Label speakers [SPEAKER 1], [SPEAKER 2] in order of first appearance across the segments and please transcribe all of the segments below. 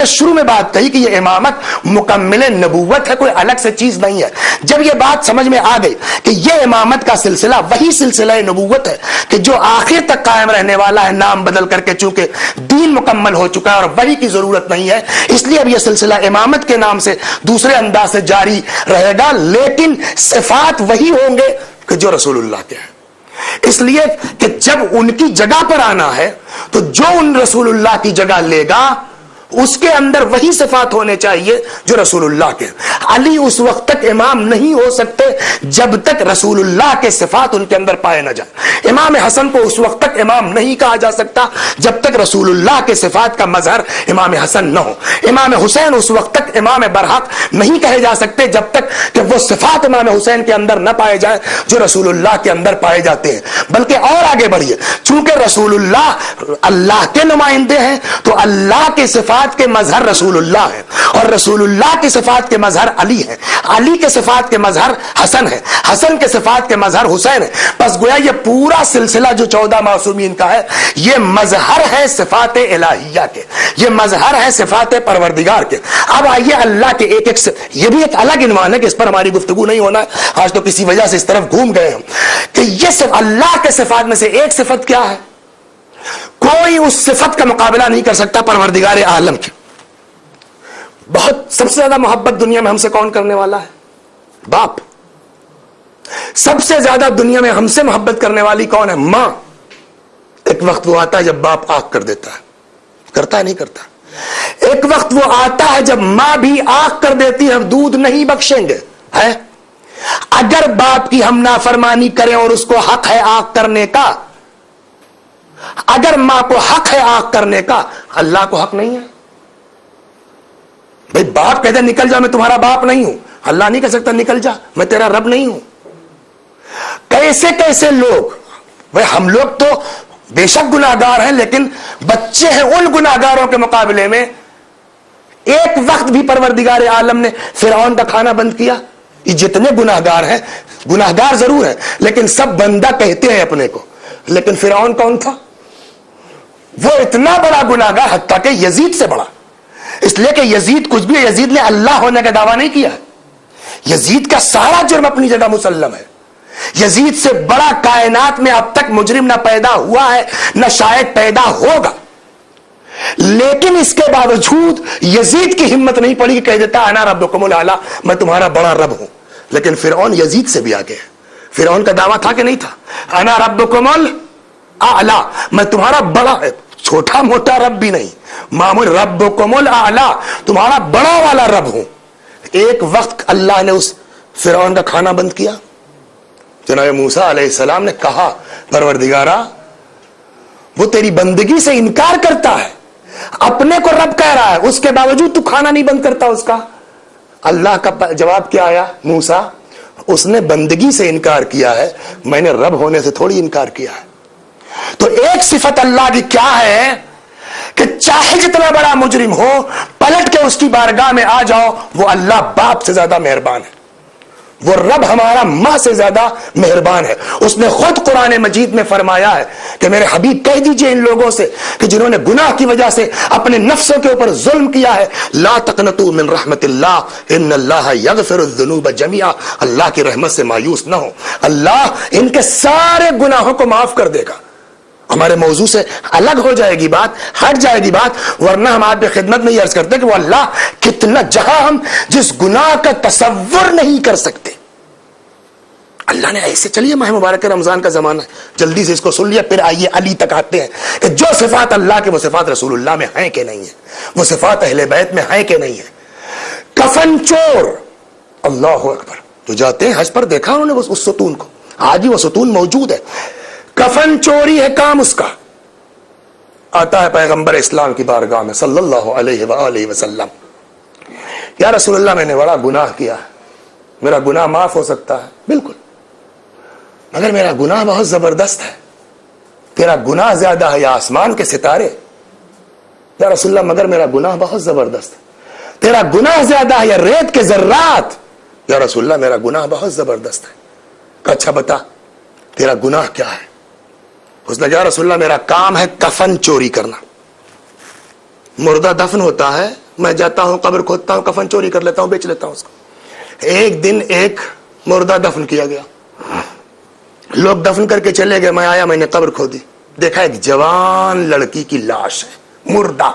[SPEAKER 1] نے شروع میں بات کہی کہ یہ امامت مکمل نبوت ہے، کوئی الگ سے چیز نہیں ہے. جب یہ بات سمجھ میں آ گئی کہ یہ امامت کا سلسلہ وہی سلسلہ نبوت ہے کہ جو آخر تک قائم رہنے والا ہے، نام بدل کر کے چونکہ دین مکمل ہو چکا ہے اور وہی کی ضرورت نہیں ہے، اس لیے اب یہ سلسلہ امامت کے نام سے دوسرے انداز سے جاری رہے گا، لیکن صفات وہی ہوں گے کہ جو رسول اللہ کے ہیں. اس لیے کہ جب ان کی جگہ پر آنا ہے تو جو ان رسول اللہ کی جگہ لے گا اس کے اندر وہی صفات ہونے چاہیے جو رسول اللہ کے. علی اس وقت تک امام نہیں ہو سکتے جب تک رسول اللہ کے صفات ان کے اندر پائے نہ جائیں. امام حسن کو اس وقت تک امام نہیں کہا جا سکتا جب تک رسول اللہ کے صفات کا مظہر امام حسن نہ ہو. امام حسین اس وقت تک امام برحق نہیں کہے جا سکتے جب تک کہ وہ صفات امام حسین کے اندر نہ پائے جائیں جو رسول اللہ کے اندر پائے جاتے ہیں. بلکہ اور آگے بڑھیے، چونکہ رسول اللہ اللہ کے نمائندے ہیں تو اللہ کے صفات کے مظہر رسول اللہ ہے اور رسول اللہ کی صفات کے مظہر علی ہے، علی کے صفات کے مظہر حسن ہے، حسن کے صفات کے مظہر حسین ہے. بس گویا یہ پورا سلسلہ جو 14 معصومین کا ہے یہ مظہر ہے صفات الہیہ کے، یہ مظہر ہے صفات پروردگار کے. اب آئیے اللہ کے ایک یہ بھی ایک الگ عنوان ہے کہ اس پر ہماری گفتگو نہیں ہونا ہے، آج تو کسی وجہ سے اس طرف گھوم گئے ہم کہ یہ صرف اللہ کے صفات میں سے ایک صفت کیا ہے؟ کوئی اس صفت کا مقابلہ نہیں کر سکتا پروردگار عالم کی. بہت سب سے زیادہ محبت دنیا میں ہم سے کون کرنے والا ہے؟ باپ. سب سے زیادہ دنیا میں ہم سے محبت کرنے والی کون ہے؟ ماں. ایک وقت وہ آتا ہے جب باپ آنکھ کر دیتا ہے، کرتا ہے نہیں کرتا. ایک وقت وہ آتا ہے جب ماں بھی آنکھ کر دیتی ہے، اب دودھ نہیں بخشیں گے. ہے اگر باپ کی ہم نافرمانی کریں اور اس کو حق ہے آنکھ کرنے کا، اگر ماں کو حق ہے آنکھ کرنے کا، اللہ کو حق نہیں ہے؟ بھائی باپ کہتے ہیں نکل جا میں تمہارا باپ نہیں ہوں، اللہ نہیں کہہ سکتا نکل جا میں تیرا رب نہیں ہوں؟ کیسے کیسے لوگ. بھائی ہم لوگ تو بے شک گناہگار ہیں لیکن بچے ہیں ان گناہگاروں کے مقابلے میں. ایک وقت بھی پروردگار عالم نے فرعون کا کھانا بند کیا؟ یہ جتنے گناہگار ہیں، گناہگار ضرور ہیں لیکن سب بندہ کہتے ہیں اپنے کو. لیکن فرعون کون تھا؟ وہ اتنا بڑا گناہگار، حتیٰ کہ یزید سے بڑا. اس لیے کہ یزید کچھ بھی، یزید نے اللہ ہونے کا دعویٰ نہیں کیا ہے. یزید کا سارا جرم اپنی جگہ مسلم ہے. یزید سے بڑا کائنات میں اب تک مجرم نہ پیدا ہوا ہے نہ شاید پیدا ہوگا. لیکن اس کے باوجود یزید کی ہمت نہیں پڑی کہ کہہ دیتا انا ربکم الاعلی، میں تمہارا بڑا رب ہوں. لیکن فرعون یزید سے بھی آگے ہے. فرعون کا دعویٰ تھا کہ نہیں تھا؟ انا ربکم الاعلی، میں تمہارا بڑا ہے، چھوٹا موٹا رب بھی نہیں، معمول ربکم الاعلی، تمہارا بڑا والا رب ہوں. ایک وقت اللہ نے اس فرعون کا کھانا بند کیا. جناب موسیٰ علیہ السلام نے کہا پروردگارا وہ تیری بندگی سے انکار کرتا ہے، اپنے کو رب کہہ رہا ہے، اس کے باوجود تو کھانا نہیں بند کرتا اس کا. اللہ کا جواب کیا آیا؟ موسیٰ اس نے بندگی سے انکار کیا ہے، میں نے رب ہونے سے تھوڑی انکار کیا ہے. تو ایک صفت اللہ کی کیا ہے کہ چاہے جتنا بڑا مجرم ہو پلٹ کے اس کی بارگاہ میں آ جاؤ، وہ اللہ باپ سے زیادہ مہربان ہے، وہ رب ہمارا ماں سے زیادہ مہربان ہے. اس نے خود قرآن مجید میں فرمایا ہے کہ میرے حبیب کہہ دیجئے ان لوگوں سے کہ جنہوں نے گناہ کی وجہ سے اپنے نفسوں کے اوپر ظلم کیا ہے، لا تقنطوا من رحمت اللہ ان اللہ یغفر الذنوب جميعا، اللہ کی رحمت سے مایوس نہ ہو، اللہ ان کے سارے گناہوں کو معاف کر دے گا. ہمارے موضوع سے الگ ہو جائے گی بات، ہٹ جائے گی بات، ورنہ ہم آپ کی خدمت میں یہ عرض کرتے کہ وہ اللہ کتنا، جہاں ہم جس گناہ کا تصور نہیں کر سکتے اللہ نے ایسے. چلیے ماہ مبارک رمضان کا زمانہ ہے، جلدی سے اس کو سن لیا، پھر آئیے علی تک آتے ہیں کہ جو صفات اللہ کے وہ صفات رسول اللہ میں ہیں کہ نہیں ہیں، وہ صفات اہل بیت میں ہیں کہ نہیں ہیں. کفن چور، اللہ اکبر، جو جاتے ہیں حج پر دیکھا انہوں نے اس ستون کو، آج بھی وہ ستون موجود ہے. کفن چوری ہے کام اس کا. آتا ہے پیغمبر اسلام کی بارگاہ میں صلی اللہ علیہ وآلہ وسلم، یا رسول اللہ میں نے بڑا گناہ کیا ہے، میرا گناہ معاف ہو سکتا ہے؟ بالکل، مگر میرا گناہ بہت زبردست ہے. تیرا گناہ زیادہ ہے یا آسمان کے ستارے؟ یا رسول اللہ مگر میرا گناہ بہت زبردست ہے. تیرا گناہ زیادہ ہے یا ریت کے ذرات؟ یا رسول اللہ میرا گناہ بہت زبردست ہے. اچھا بتا تیرا گناہ کیا ہے؟ اس نے یا رسول اللہ میرا کام ہے کفن چوری کرنا. مردہ دفن ہوتا ہے میں جاتا ہوں قبر کھودتا ہوں, کفن چوری کر لیتا ہوں, بیچ لیتا ہوں اس کو. ایک دن ایک مردہ دفن کیا گیا, لوگ دفن کر کے چلے گئے, میں آیا, میں نے قبر کھودی, دیکھا ایک جوان لڑکی کی لاش ہے مردہ.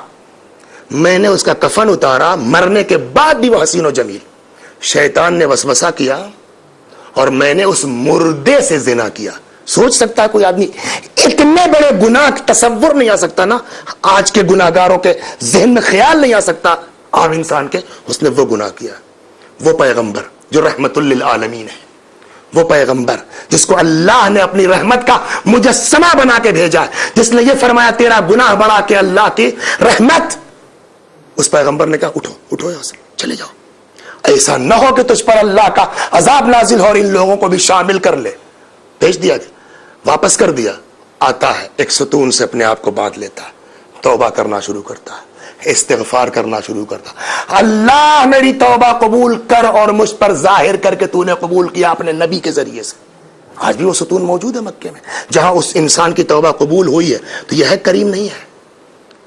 [SPEAKER 1] میں نے اس کا کفن اتارا, مرنے کے بعد بھی وہ حسین و جمیل. شیطان نے وسوسہ کیا اور میں نے اس مردے سے زنا کیا. سوچ سکتا ہے کوئی آدمی اتنے بڑے گناہ, تصور نہیں آ سکتا نا, آج کے گناہگاروں کے ذہن میں خیال نہیں آ سکتا عام انسان کے, اس نے وہ گناہ کیا. وہ پیغمبر جو رحمت للعالمین ہے, وہ پیغمبر جس کو اللہ نے اپنی رحمت کا مجسمہ بنا کے بھیجا ہے, جس نے یہ فرمایا تیرا گناہ بڑھا کے اللہ کی رحمت. اس پیغمبر نے کہا اٹھو اٹھو یہاں سے چلے جاؤ, ایسا نہ ہو کہ تجھ پر اللہ کا عذاب نازل ہو اور ان لوگوں کو بھی شامل کر لے. بھیج دیا گیا, واپس کر دیا. آتا ہے ایک ستون سے اپنے آپ کو باندھ لیتا ہے, توبہ کرنا شروع کرتا ہے, استغفار کرنا شروع کرتا ہے. اللہ میری توبہ قبول کر اور مجھ پر ظاہر کر کے تو نے قبول کیا اپنے نبی کے ذریعے سے. آج بھی وہ ستون موجود ہے مکے میں جہاں اس انسان کی توبہ قبول ہوئی ہے. تو یہ ہے کریم نہیں ہے.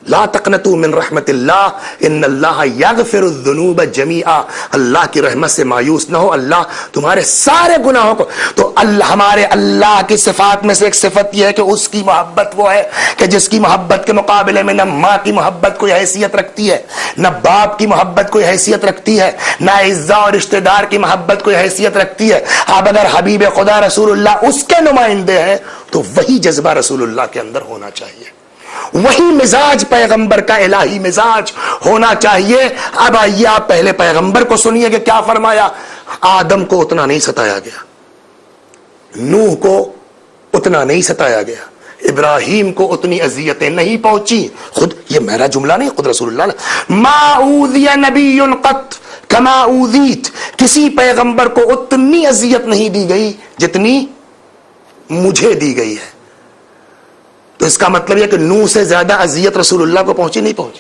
[SPEAKER 1] لا تقنطوا من رحمت اللہ ان اللہ یغفر الذنوب جمیعا. اللہ کی رحمت سے مایوس نہ ہو, اللہ تمہارے سارے گناہوں کو. تو اللہ, ہمارے اللہ کی صفات میں سے ایک صفت یہ ہے کہ اس کی محبت وہ ہے کہ جس کی محبت کے مقابلے میں نہ ماں کی محبت کوئی حیثیت رکھتی ہے, نہ باپ کی محبت کوئی حیثیت رکھتی ہے, نہ اعزاء اور رشتہ دار کی محبت کوئی حیثیت رکھتی ہے. اب اگر حبیب خدا رسول اللہ اس کے نمائندے ہیں تو وہی جذبہ رسول اللہ کے اندر ہونا چاہیے, وہی مزاج پیغمبر کا الہی مزاج ہونا چاہیے. اب آئیے آپ پہلے پیغمبر کو سنیے کہ کیا فرمایا. آدم کو اتنا نہیں ستایا گیا, نوح کو اتنا نہیں ستایا گیا, ابراہیم کو اتنی اذیتیں نہیں پہنچی. خود یہ میرا جملہ نہیں, خود رسول اللہ نے ما اوذی نبی قط کما اوذیت. کسی پیغمبر کو اتنی اذیت نہیں دی گئی جتنی مجھے دی گئی ہے. تو اس کا مطلب یہ کہ نوح سے زیادہ اذیت رسول اللہ کو پہنچی نہیں پہنچی.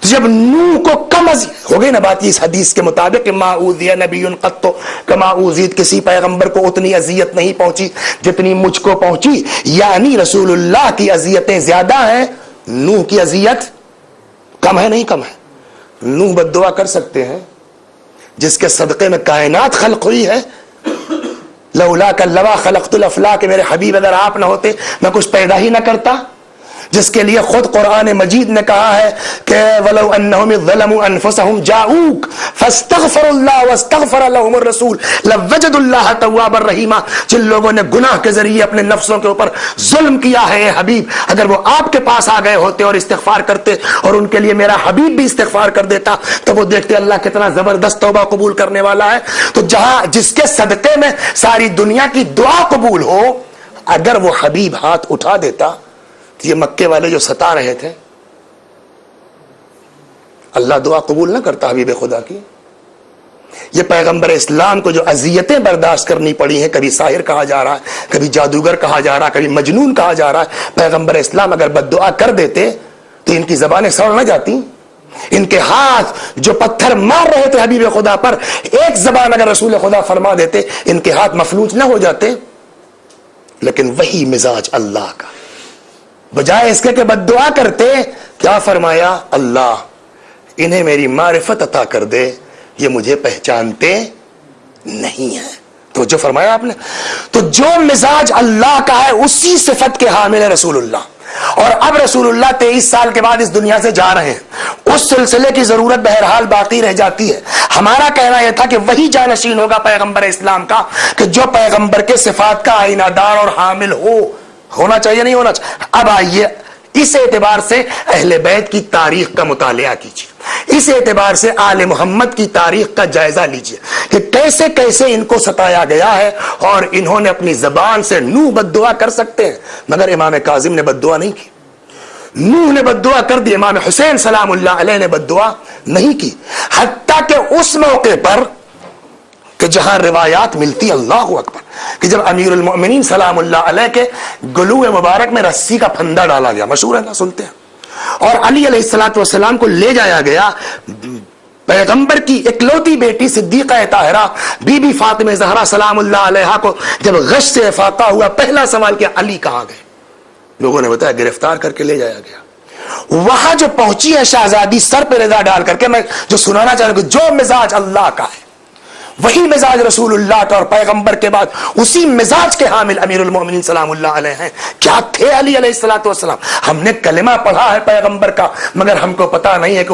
[SPEAKER 1] تو جب نوح کو کم اذیت ہو گئی نا, بات اس حدیث کے مطابق کہ ما اوذی نبی قط کما اوذیت, کسی پیغمبر کو اتنی اذیت نہیں پہنچی جتنی مجھ کو پہنچی. یعنی رسول اللہ کی اذیتیں زیادہ ہیں, نوح کی اذیت کم ہے. نہیں کم ہے. نوح بد دعا کر سکتے ہیں جس کے صدقے میں کائنات خلق ہوئی ہے. لولا کلوا خلقت الافلاک, میرے حبیب اگر آپ نہ ہوتے میں کچھ پیدا ہی نہ کرتا. جس کے لیے خود قرآن مجید نے کہا ہے کہ وَلَوْ أَنَّهُمْ ظَلَمُوا أَنفُسَهُمْ جَاءُوكَ فَاسْتَغْفَرُوا اللَّهَ وَاسْتَغْفَرَ لَهُمُ الرَّسُولُ لَوَجَدُوا اللَّهَ تَوَّابًا رَحِيمًا. جن لوگوں نے گناہ کے ذریعے اپنے نفسوں کے اوپر ظلم کیا ہے, اے حبیب اگر وہ آپ کے پاس آ گئے ہوتے اور استغفار کرتے اور ان کے لیے میرا حبیب بھی استغفار کر دیتا تو وہ دیکھتے اللہ کتنا زبردست توبہ قبول کرنے والا ہے. تو جہاں جس کے صدقے میں ساری دنیا کی دعا قبول ہو, اگر وہ حبیب ہاتھ اٹھا دیتا تو یہ مکے والے جو ستا رہے تھے, اللہ دعا قبول نہ کرتا حبیب خدا کی. یہ پیغمبر اسلام کو جو اذیتیں برداشت کرنی پڑی ہیں, کبھی ساحر کہا جا رہا ہے, کبھی جادوگر کہا جا رہا ہے, کبھی مجنون کہا جا رہا ہے. پیغمبر اسلام اگر بد دعا کر دیتے تو ان کی زبانیں سڑ نہ جاتی. ان کے ہاتھ جو پتھر مار رہے تھے حبیب خدا پر, ایک زبان اگر رسول خدا فرما دیتے ان کے ہاتھ مفلوج نہ ہو جاتے. لیکن وہی مزاج اللہ کا, بجائے اس کے کہ بد دعا کرتے, کیا فرمایا, اللہ انہیں میری معرفت عطا کر دے, یہ مجھے پہچانتے نہیں ہیں. تو جو فرمایا آپ نے, تو جو مزاج اللہ کا ہے اسی صفت کے حامل ہے رسول اللہ. اور اب رسول اللہ 23 سال کے بعد اس دنیا سے جا رہے ہیں, اس سلسلے کی ضرورت بہرحال باقی رہ جاتی ہے. ہمارا کہنا یہ تھا کہ وہی جانشین ہوگا پیغمبر اسلام کا کہ جو پیغمبر کے صفات کا آئینہ دار اور حامل ہونا چاہیے, نہیں ہونا چاہیے. اب آئیے اس اعتبار سے اہل بیت کی تاریخ کا مطالعہ کیجیے, اس اعتبار سے آل محمد کی تاریخ کا جائزہ لیجیے کہ کیسے کیسے ان کو ستایا گیا ہے. اور انہوں نے اپنی زبان سے نوح بد دعا کر سکتے ہیں, مگر امام کاظم نے بد دعا نہیں کی. نوح نے بد دعا کر دی, امام حسین سلام اللہ علیہ نے بد دعا نہیں کی. حتیٰ کہ اس موقع پر کہ جہاں روایات ملتی, اللہ اکبر, کہ جب امیر المؤمنین سلام اللہ علیہ کے گلو مبارک میں رسی کا پھندا ڈالا گیا, مشہور ہے نا, سنتے ہیں, اور علی علیہ الصلوۃ والسلام کو لے جایا گیا, پیغمبر کی اکلوتی بیٹی صدیقہ طاہرہ بی بی فاطمہ زہرا سلام اللہ علیہا کو جب غش سے افاقہ ہوا, پہلا سوال کیا, علی کہاں گئے؟ لوگوں نے بتایا گرفتار کر کے لے جایا گیا. وہاں جو پہنچی ہے شہزادی سر پہ رضا ڈال کر کے، میں جو سنانا چاہوں گا، جو مزاج اللہ کا ہے وہی مزاج رسول اللہ کا، اور پیغمبر کے بعد اسی مزاج کے حامل امیر المومنین سلام اللہ علیہ ہیں۔ کیا تھے علی علیہ الصلوۃ والسلام؟ ہم نے کلمہ پڑھا ہے پیغمبر کا، مگر ہم کو پتا نہیں ہے کہ